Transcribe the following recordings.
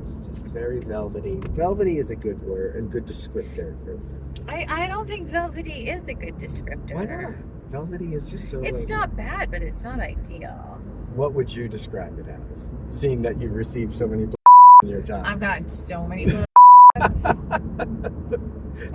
It's just very velvety. Velvety is a good word, a good descriptor for I don't think velvety is a good descriptor. Why not? Velvety is just so... It's not bad, but it's not ideal. What would you describe it as? Seeing that you've received so many in your time. I've gotten so many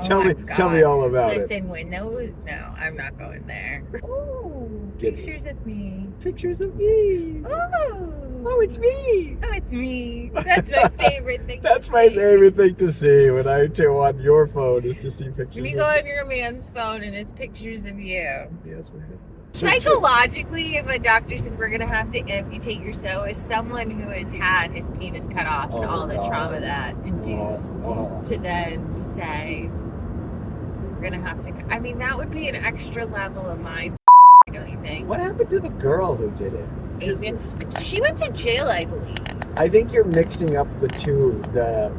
Tell me all about it. Listen, when those... No, I'm not going there. Ooh, pictures of me. Pictures of me. Oh, it's me. Oh, it's me. That's my favorite thing That's my favorite thing to see when I go on your phone is to see pictures When you go on your man's phone and it's pictures of you. Yes, man. Psychologically, if a doctor said we're going to have to amputate your toe, as someone who has had his penis cut off and all the trauma that induced, to then say, we're going to have to... I mean, that would be an extra level of mind, don't you think? What happened to the girl who did it? She went to jail, I believe. I think you're mixing up the two. The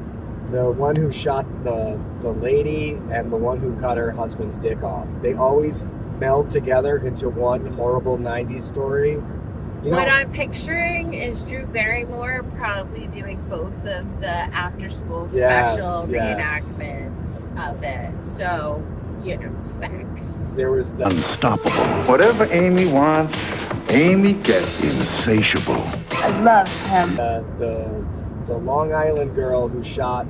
one who shot the lady and the one who cut her husband's dick off. They always meld together into one horrible 90s story. What I'm picturing is Drew Barrymore probably doing both of the after-school special reenactments of it. So, facts. There was the... Unstoppable. Whatever Amy wants, Amy gets. Insatiable. I love him. The Long Island girl who shot...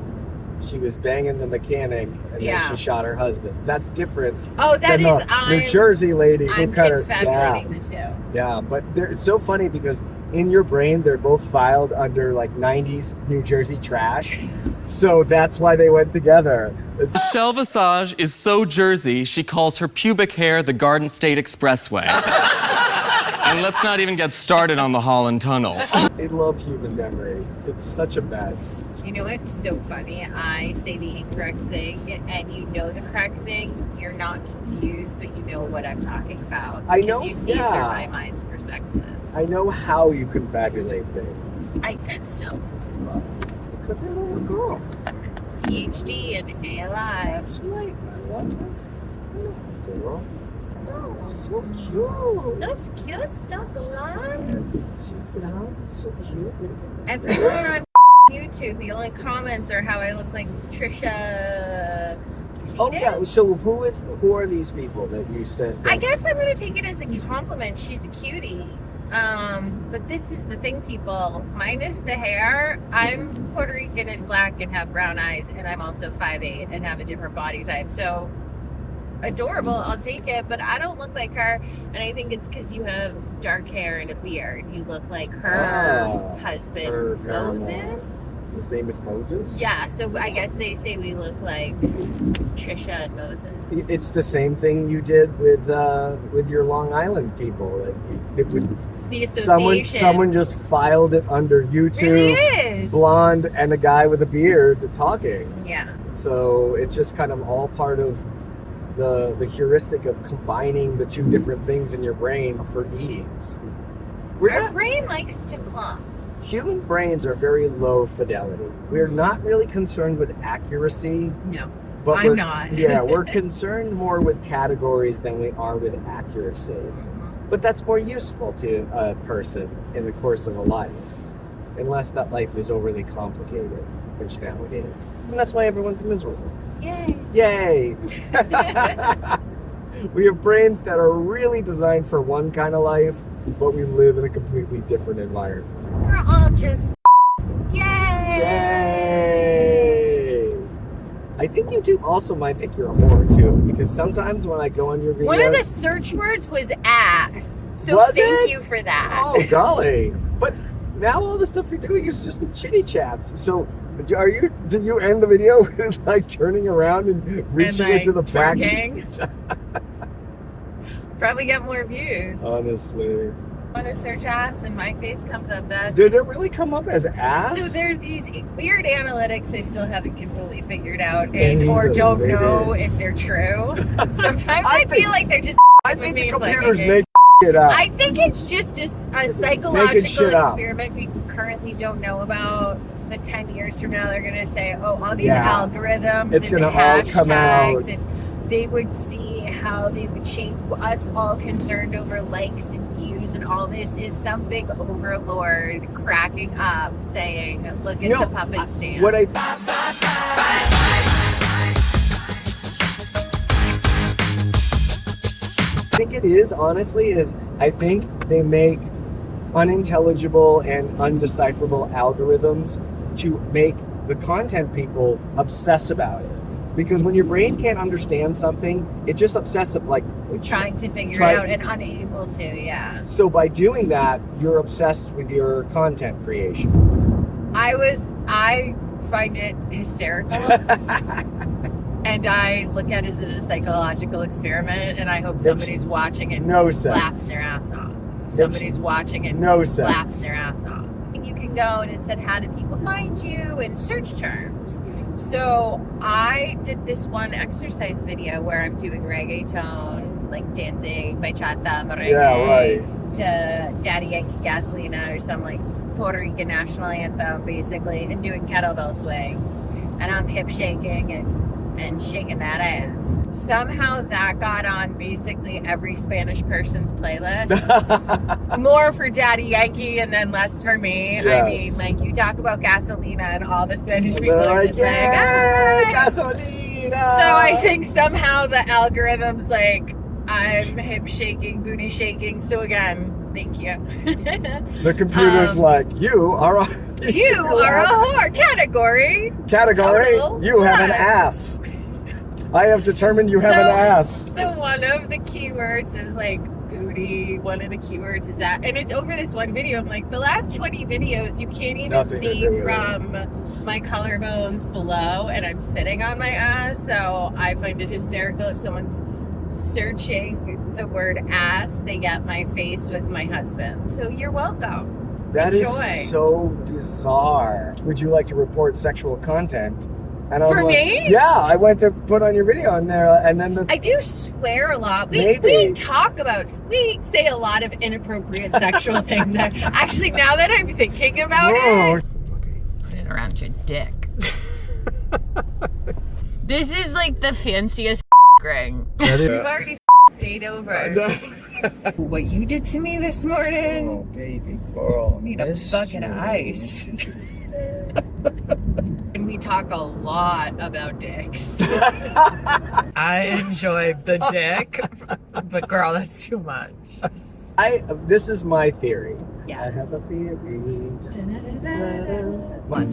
She was banging the mechanic, and then she shot her husband. That's different. Oh, that is... New Jersey lady who cut her... I'm the two. Yeah, but it's so funny because in your brain, they're both filed under, 90s New Jersey trash. So that's why they went together. Michelle Visage is so Jersey, she calls her pubic hair the Garden State Expressway. And let's not even get started on the Holland tunnels. I love human memory. It's such a mess. You know what's so funny? I say the incorrect thing, and you know the correct thing. You're not confused, but you know what I'm talking about. I know. Because you see it through my mind's perspective. I know how you confabulate things. That's so cool. Because I know a girl. PhD and ALI. That's right, my love. I know a girl. Oh, so cute. So cute, so blonde. So blonde, so cute. And for going on YouTube, the only comments are how I look like Trisha Paytas. Oh yeah, so who are these people that you said? I guess I'm going to take it as a compliment. She's a cutie. But this is the thing, people. Minus the hair, I'm Puerto Rican and black and have brown eyes, and I'm also 5'8" and have a different body type. So adorable, I'll take it, but I don't look like her, and I think it's because you have dark hair and a beard. You look like her husband, Moses. His name is Moses? Yeah, so I guess they say we look like Trisha and Moses. It's the same thing you did with your Long Island people. The association. Someone just filed it under YouTube. It really is. Blonde and a guy with a beard talking. Yeah. So it's just kind of all part of the heuristic of combining the two different things in your brain for ease. Our brain likes to clump. Human brains are very low fidelity. We're not really concerned with accuracy. No, but I'm not. Yeah, we're concerned more with categories than we are with accuracy. Mm-hmm. But that's more useful to a person in the course of a life, unless that life is overly complicated, which now it is. And that's why everyone's miserable. Yay! Yay! We have brains that are really designed for one kind of life, but we live in a completely different environment. We're all just yay! Yay! I think YouTube also might think you're a whore too, because sometimes when I go on your videos... One of the search words was ass, so thank you for that. Oh, golly! But now all the stuff you're doing is just chitty chats. So do you end the video with turning around and reaching into the back? Probably get more views. Honestly. I want to search ass and my face comes up bad. Did it really come up as ass? So there are these weird analytics I still haven't completely figured out or don't know if they're true. Sometimes I feel like they're just I think the computers make it up. I think it's just a psychological experiment we currently don't know about. But 10 years from now, they're going to say, oh, all these algorithms it's and all come out. And they would see how they would change us all concerned over likes and views views and all this is some big overlord cracking up saying, look at the puppet stand. What I think it is, honestly, is I think they make unintelligible and undecipherable algorithms to make the content people obsess about it. Because when your brain can't understand something, it just obsesses, like trying to figure it out and unable to, yeah. So by doing that, you're obsessed with your content creation. I find it hysterical. And I look at it as a psychological experiment, and I hope somebody's watching it laughing their ass off. Somebody's watching it laughing their ass off. And you can go and it said, how do people find you? And search terms. So I did this one exercise video where I'm doing reggaeton, like dancing bachata, merengue, to Daddy Yankee Gasolina or some like Puerto Rican national anthem, basically, and doing kettlebell swings. And I'm hip shaking and shaking that ass. Somehow that got on basically every Spanish person's playlist. More for Daddy Yankee and then less for me. Yes. I mean, like, you talk about gasolina and all the Spanish people are just gasolina. So I think somehow the algorithm's like, I'm hip shaking, booty shaking. So again, thank you. The computer's like, you are a whore. Category. You have an ass. I have determined you have an ass. So one of the keywords is like booty. One of the keywords is that. And it's over this one video. I'm like, the last 20 videos, you can't even see from my collarbones below. And I'm sitting on my ass. So I find it hysterical if someone's searching the word ass, they get my face with my husband. So you're welcome. That is so bizarre. Would you like to report sexual content? And for me? Yeah, I went to put on your video on there, and then I do swear a lot. We say a lot of inappropriate sexual things. Actually, now that I'm thinking about it, put it around your dick. This is like the fanciest ring. We've already date over. What you did to me this morning? Oh, baby girl. Need a bucket of ice. And we talk a lot about dicks. I enjoy the dick, but girl, that's too much. This is my theory. Yes. I have a theory.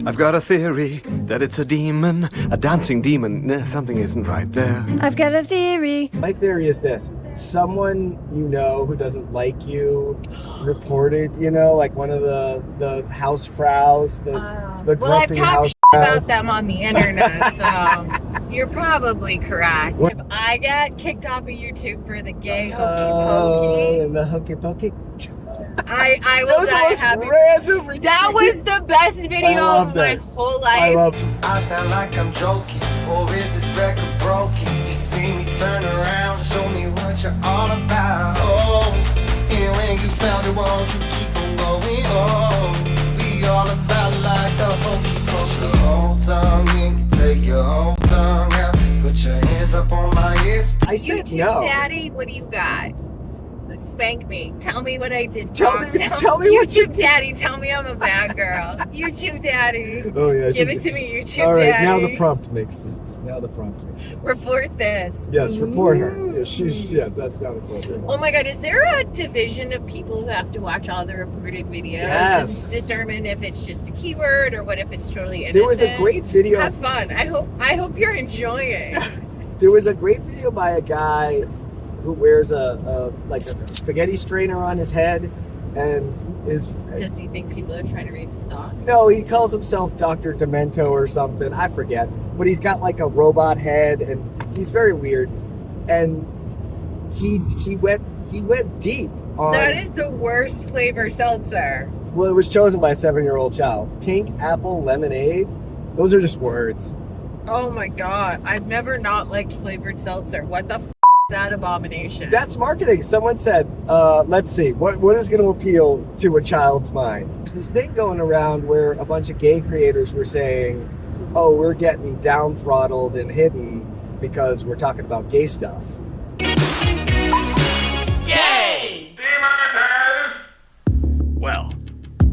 I've got a theory that it's a demon, a dancing demon. Something isn't right there. I've got a theory. My theory is this. Someone you know who doesn't like you reported, like one of the housefraus, the well, I've grumpy talked housefraus. about them on the internet, so you're probably correct. If I get kicked off of YouTube for the gay Hokey Pokey, and the Hokey Pokey, I will die happy. That was the best video of my whole life. I sound like I'm joking, or is this record broken? You see me turn around, show me what you're all about. Oh, and when you found it, won't you keep on going? Oh, we all about like the Hokey Pokey. Whole tongue, you can take your whole tongue out. Put your hands up on my ears. I said YouTube no. Daddy, what do you got? Spank me. Tell me what I did. Tell me YouTube Daddy, tell me I'm a bad girl. YouTube Daddy. Oh yeah. Give it to me, YouTube All right, Daddy. now the prompt makes sense. Report this. Yes, report her. Yes, that's not appropriate. Oh my God, is there a division of people who have to watch all the reported videos? Yes. And determine if it's just a keyword or what if it's totally innocent? There was a great video. Have fun. I hope you're enjoying. There was a great video by a guy who wears a spaghetti strainer on his head and is... Does he think people are trying to read his thoughts? No, he calls himself Dr. Demento or something. I forget. But he's got like a robot head and he's very weird. And he went deep on... That is the worst flavor seltzer. Well, it was chosen by a 7-year-old child. Pink apple lemonade. Those are just words. Oh my God. I've never not liked flavored seltzer. What the f*** is that abomination? That's marketing. Someone said, let's see, what is going to appeal to a child's mind? There's this thing going around where a bunch of gay creators were saying, oh, we're getting down throttled and hidden because we're talking about gay stuff. Yay! Demonetized!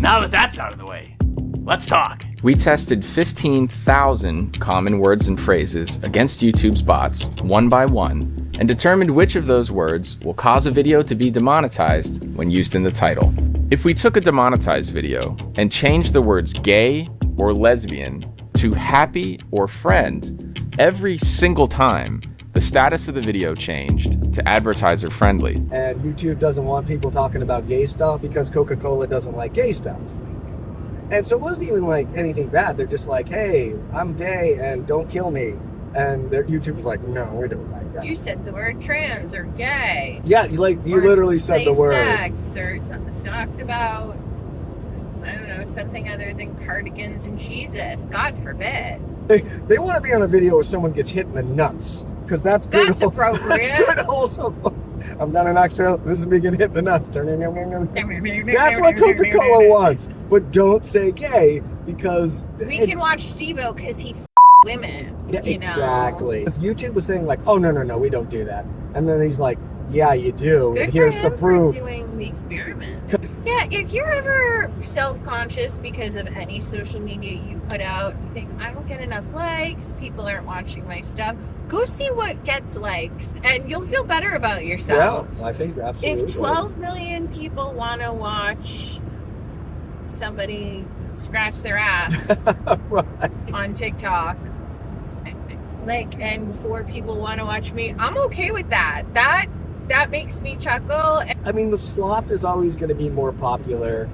Now that that's out of the way, let's talk. We tested 15,000 common words and phrases against YouTube's bots, one by one, and determined which of those words will cause a video to be demonetized when used in the title. If we took a demonetized video and changed the words gay or lesbian to happy or friend, every single time, the status of the video changed to advertiser friendly. And YouTube doesn't want people talking about gay stuff because Coca-Cola doesn't like gay stuff. And so it wasn't even like anything bad. They're just like, hey, I'm gay and don't kill me. And YouTube was like, no, we don't like that. You said the word trans or gay. Yeah, you literally said the word. Sex or talked about, I don't know, something other than cardigans and Jesus. God forbid. They want to be on a video where someone gets hit in the nuts. Because that's good. That's appropriate. That's good also. I'm down in Knoxville. This is me getting hit in the nuts. That's what Coca-Cola wants. But don't say gay because... We can watch Steve-O because he women. Yeah, you exactly. know? YouTube was saying like, oh, no, we don't do that. And then he's like, yeah, you do. Good and here's for the him proof. For doing the experiment. Yeah, if you're ever self-conscious because of any social media you put out, you think, I don't get enough likes, people aren't watching my stuff, go see what gets likes, and you'll feel better about yourself. Yeah, I think absolutely. If 12 million people want to watch somebody scratch their ass right. on TikTok, and 4 people want to watch me, I'm okay with that. That makes me chuckle. I mean, the slop is always going to be more popular.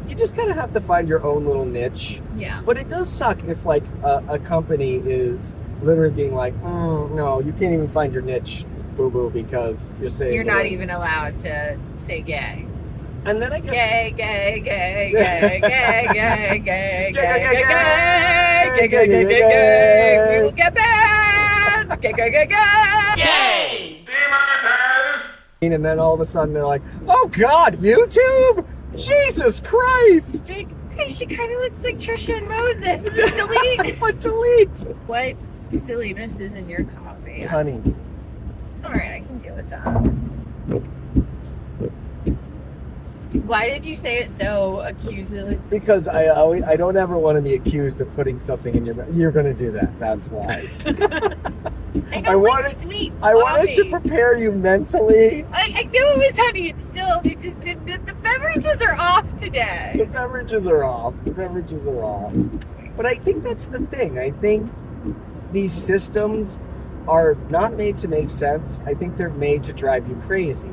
You just kind of have to find your own little niche. Yeah. But it does suck if, like, a company is literally being like, no, you can't even find your niche, boo-boo, because you're saying... You're not even allowed to say gay. And then I guess... Gay, gay, gay, gay, gay, gay, gay, gay, gay, gay, we will get banned! Gay, gay, gay, gay! Yay! And then all of a sudden they're like, oh God, YouTube? Jesus Christ! Hey, she kind of looks like Trisha and Moses. Delete! But delete! What silliness is in your coffee? Honey. Alright, I can deal with that. Why did you say it so accusingly? Because I don't ever want to be accused of putting something in your mouth. You're going to do that. That's why. I wanted to prepare you mentally. I knew it was honey, and still they just didn't. The beverages are off today. The beverages are off. But I think that's the thing. I think these systems are not made to make sense. I think they're made to drive you crazy.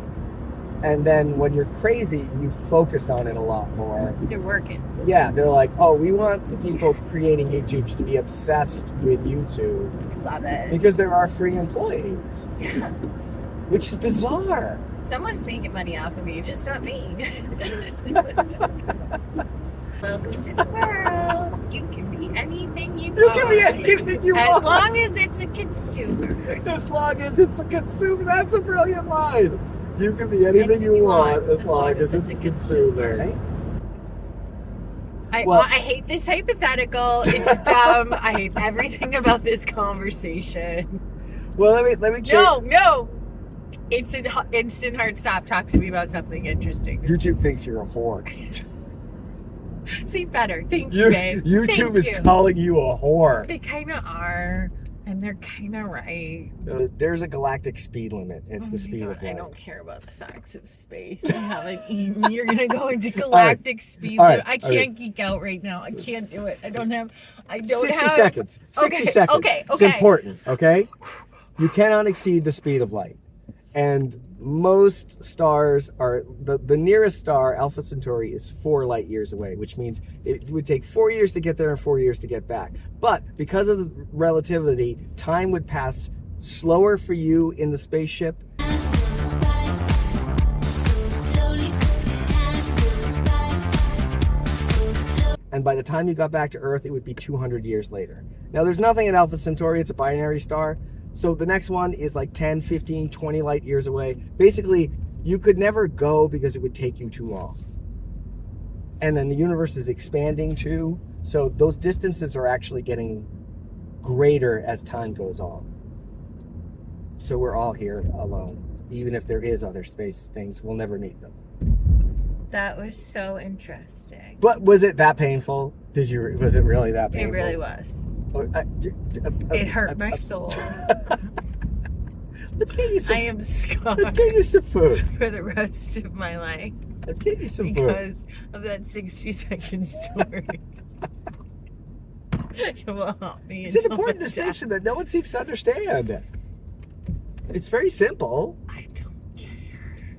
And then when you're crazy, you focus on it a lot more. They're working. Yeah, they're like, oh, we want the people creating YouTubes to be obsessed with YouTube. Love it. Because there are free employees. Yeah. Which is bizarre. Someone's making money off of me, just not me. Welcome to the world. You can be anything you want. You can be anything you want. As long as it's a consumer. As long as it's a consumer. That's a brilliant line. You can be anything you want as long as it's a consumer. I hate this hypothetical. It's dumb. I hate everything about this conversation. Well, let me check. No. Instant hard stop. Talk to me about something interesting. YouTube thinks you're a whore. See, better. Thank you, babe. YouTube is calling you a whore. They kind of are. And they're kind of right. There's a galactic speed limit. It's the speed of light. I don't care about the facts of space. I haven't eaten. You're going to go into galactic speed limit. I can't geek out right now. I can't do it. I don't have... 60 seconds. 60 seconds. Okay. It's important, okay? You cannot exceed the speed of light. And most stars are... The nearest star, Alpha Centauri, is 4 light years away, which means it would take 4 years to get there and 4 years to get back. But because of the relativity, time would pass slower for you in the spaceship. And by the time you got back to Earth, it would be 200 years later. Now, there's nothing at Alpha Centauri. It's a binary star. So the next one is like 10, 15, 20 light years away. Basically, you could never go because it would take you too long. And then the universe is expanding too. So those distances are actually getting greater as time goes on. So we're all here alone. Even if there is other space things, we'll never meet them. That was so interesting. But was it that painful? Was it really that It painful? really was. It It hurt my soul. Let's get you some. I am scarred Let's get you some food. for the rest of my life Let's get you some food. because of that 60-second story. It will haunt me It's an until important my distinction that no one seems to understand. It's very simple. death. I don't care.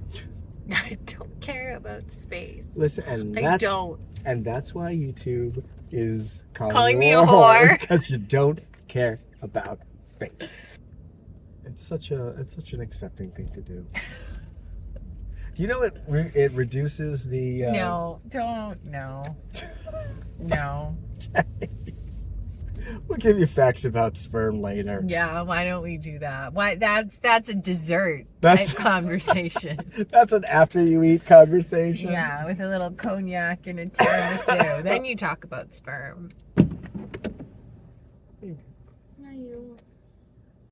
I don't care about space. Listen, and I that's, don't. and that's why YouTube is Calling me a whore. because you don't care about space. It's such an accepting thing to do. Do you know it reduces the No, don't. No. No. We'll give you facts about sperm later. Yeah, why don't we do that? Why? That's a dessert That's- type conversation. That's an after you eat conversation. Yeah, with a little cognac and a tiramisu. Then you talk about sperm. Hmm. No, you.